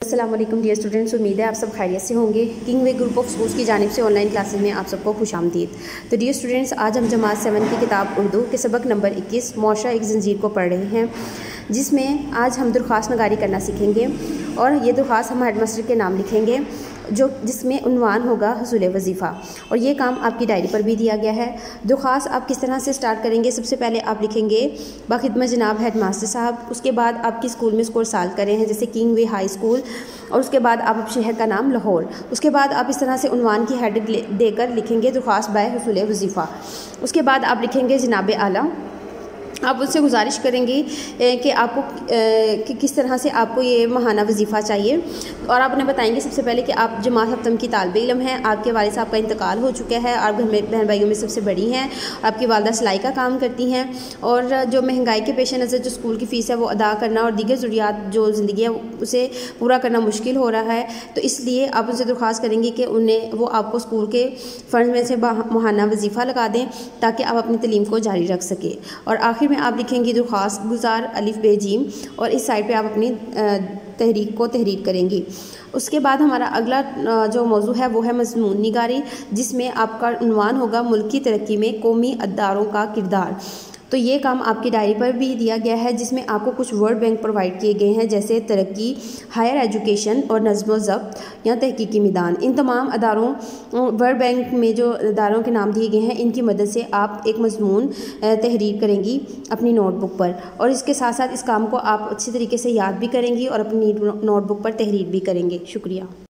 अस्सलाम वालेकुम dear students, उम्मीद है आप सब खैरियत से होंगे। King way group of schools की जानिब से ऑनलाइन क्लासेस में आप सबको खुशामदीद। तो डियर स्टूडेंट्स, आज हम जमात 7 की किताब उर्दू के सबक नंबर 21 मौशा एक ज़ंजीर को पढ़ रहे हैं, जिसमें आज हम दरख्वास्त नगारी करना सीखेंगे। और ये दरख्वास्त हम हेडमास्टर के नाम लिखेंगे, जिसमें उन्वान होगा हुसूल वजीफ़ा। और ये काम आपकी डायरी पर भी दिया गया है। दरख्वास्त आप किस तरह से स्टार्ट करेंगे? सबसे पहले आप लिखेंगे बाखिदमत जनाब हेडमास्टर साहब। उसके बाद आपकी स्कूल में स्कोर साल करें हैं, जैसे किंग वे हाई स्कूल। और उसके बाद आप शहर का नाम लाहौर। उसके बाद आप इस तरह से उन्वान की हेडिंग देकर लिखेंगे दरख्वास्त बाय हुसूल वजीफ़ा। उसके बाद आप लिखेंगे जनाब आला। आप उससे गुजारिश करेंगे कि आपको कि किस तरह से आपको ये माहाना वजीफ़ा चाहिए। और आप उन्हें बताएंगे सबसे पहले कि आप जमात सप्तम की तालिब इल्म हैं, आपके वालिद साहब का इंतकाल हो चुका है, आप घर में बहन भाइयों में सबसे बड़ी हैं, आपकी वालदा सिलाई का काम करती हैं, और जो महंगाई के पेश नज़र जो स्कूल की फ़ीस है वो अदा करना और दीगर ज़रूरियात जो ज़िंदगी है उसे पूरा करना मुश्किल हो रहा है। तो इसलिए आप उनसे दरख्वास्त करेंगे कि वो आपको स्कूल के फ़ंड में से माहाना वजीफ़ा लगा दें, ताकि आप अपनी तलीम को जारी रख सकें। और आखिर में आप लिखेंगे दरख्वास्त गुजार अलिफ बेजीम, और इस साइड पे आप अपनी तहरीक को तहरीर करेंगी। उसके बाद हमारा अगला जो मौजू है वो है मज़मून निगारी, जिसमें आपका उन्वान होगा मुल्क की तरक्की में कौमी अदारों का किरदार। तो ये काम आपकी डायरी पर भी दिया गया है, जिसमें आपको कुछ वर्ड बैंक प्रोवाइड किए गए हैं, जैसे तरक्की, हायर एजुकेशन और नज़्म ज़ब्त या तहकीकी मैदान। इन तमाम अदारों वर्ड बैंक में जो अदारों के नाम दिए गए हैं, इनकी मदद से आप एक मज़मून तहरीर करेंगी अपनी नोटबुक पर। और इसके साथ साथ इस काम को आप अच्छी तरीके से याद भी करेंगी और अपनी नोटबुक पर तहरीर भी करेंगे। शुक्रिया।